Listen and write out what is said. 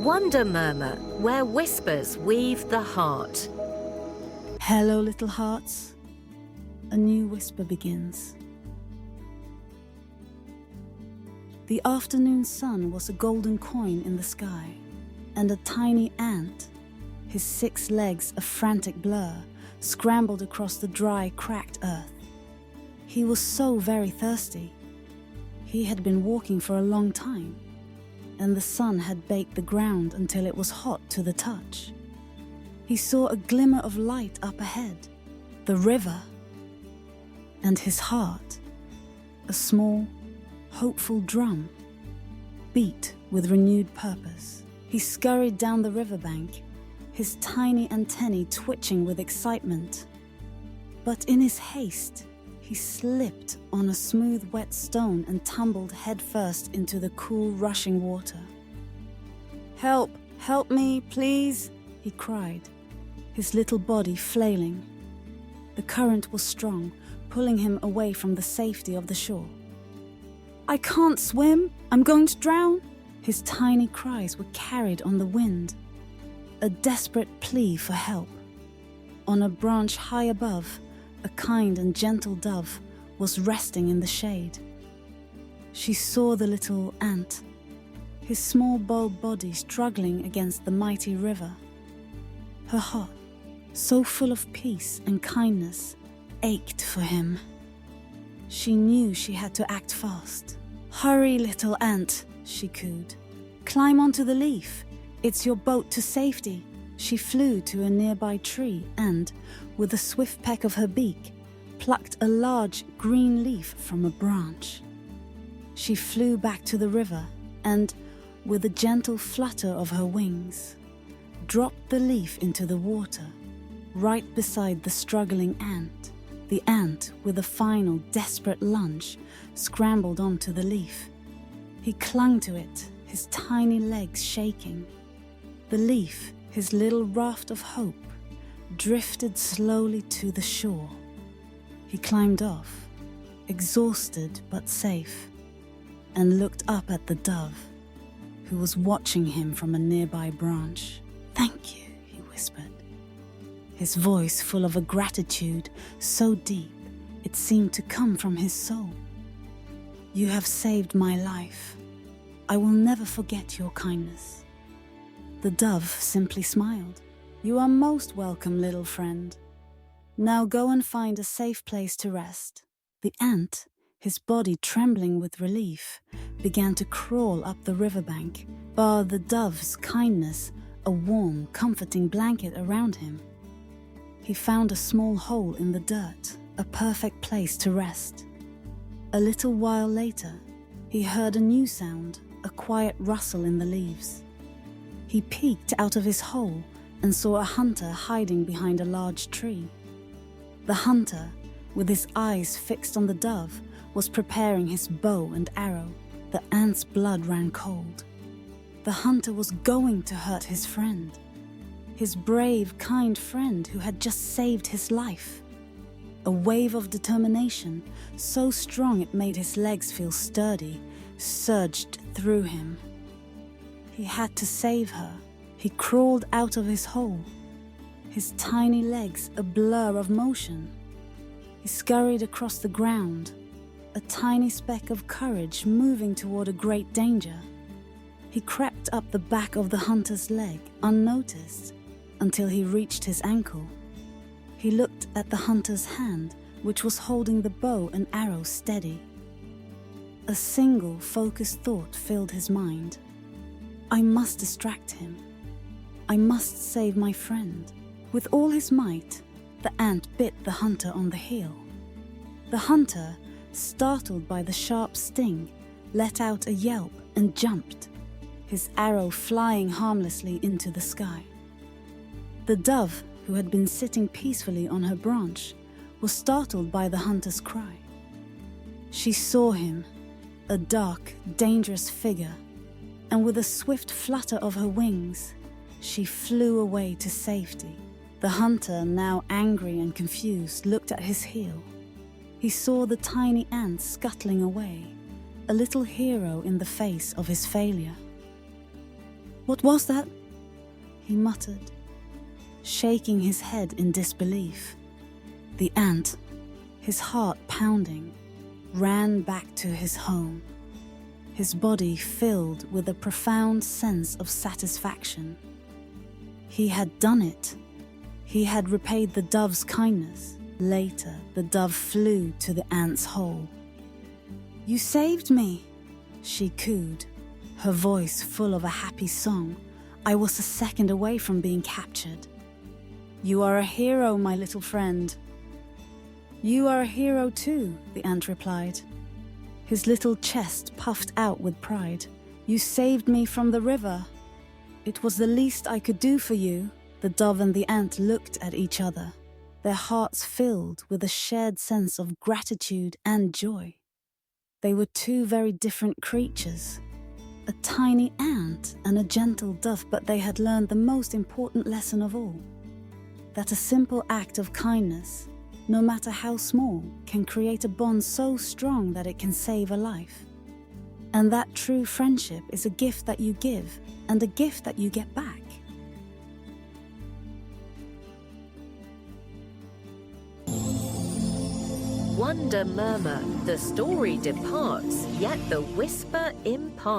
wonder murmur where whispers weave the heart. Hello, little hearts. A new whisper begins. The afternoon sun was a golden coin in the sky, and a tiny ant, his 6 legs a frantic blur, scrambled across the dry, cracked earth. He was so very thirsty. He had been walking for a long time, and the sun had baked the ground until it was hot to the touch. He saw a glimmer of light up ahead, the river, and his heart, a small, hopeful drum, beat with renewed purpose. He scurried down the riverbank, his tiny antennae twitching with excitement. But in his haste, he slipped on a smooth, wet stone and tumbled headfirst into the cool, rushing water. "Help! Help me, please!" he cried, his little body flailing. The current was strong, pulling him away from the safety of the shore. "I can't swim! I'm going to drown!" His tiny cries were carried on the wind, a desperate plea for help. On a branch high above, a kind and gentle dove was resting in the shade. She saw the little ant, his small bold body struggling against the mighty river. Her heart, so full of peace and kindness, ached for him. She knew she had to act fast. "Hurry, little ant," she cooed. "Climb onto the leaf. It's your boat to safety." She flew to a nearby tree and, with a swift peck of her beak, plucked a large green leaf from a branch. She flew back to the river and, with a gentle flutter of her wings, dropped the leaf into the water, right beside the struggling ant. The ant, with a final, desperate lunge, scrambled onto the leaf. He clung to it, his tiny legs shaking. The leaf, his little raft of hope, drifted slowly to the shore. He climbed off, exhausted but safe, and looked up at the dove, who was watching him from a nearby branch. "Thank you," he whispered, his voice full of a gratitude so deep it seemed to come from his soul. "You have saved my life. I will never forget your kindness." The dove simply smiled. "You are most welcome, little friend. Now go and find a safe place to rest." The ant, his body trembling with relief, began to crawl up the riverbank, bar the dove's kindness a warm, comforting blanket around him. He found a small hole in the dirt, a perfect place to rest. A little while later, he heard a new sound, a quiet rustle in the leaves. He peeked out of his hole and saw a hunter hiding behind a large tree. The hunter, with his eyes fixed on the dove, was preparing his bow and arrow. The ant's blood ran cold. The hunter was going to hurt his friend, his brave, kind friend who had just saved his life. A wave of determination, so strong it made his legs feel sturdy, surged through him. He had to save her. He crawled out of his hole, his tiny legs a blur of motion. He scurried across the ground, a tiny speck of courage moving toward a great danger. He crept up the back of the hunter's leg, unnoticed, until he reached his ankle. He looked at the hunter's hand, which was holding the bow and arrow steady. A single, focused thought filled his mind. I must distract him. I must save my friend. With all his might, the ant bit the hunter on the heel. The hunter, startled by the sharp sting, let out a yelp and jumped, his arrow flying harmlessly into the sky. The dove, who had been sitting peacefully on her branch, was startled by the hunter's cry. She saw him, a dark, dangerous figure, and with a swift flutter of her wings, she flew away to safety. The hunter, now angry and confused, looked at his heel. He saw the tiny ant scuttling away, a little hero in the face of his failure. What was that? He muttered, shaking his head in disbelief. The ant, his heart pounding, ran back to his home, his body filled with a profound sense of satisfaction. He had done it. He had repaid the dove's kindness. Later, the dove flew to the ant's hole. "You saved me," she cooed, her voice full of a happy song. "I was a second away from being captured." "You are a hero, my little friend." "You are a hero too," the ant replied. His little chest puffed out with pride. "You saved me from the river." "It was the least I could do for you." The dove and the ant looked at each other, their hearts filled with a shared sense of gratitude and joy. They were two very different creatures, a tiny ant and a gentle dove, but they had learned the most important lesson of all, that a simple act of kindness, no matter how small, can create a bond so strong that it can save a life. And that true friendship is a gift that you give and a gift that you get back. Wonder murmur, the story departs, yet the whisper imparts.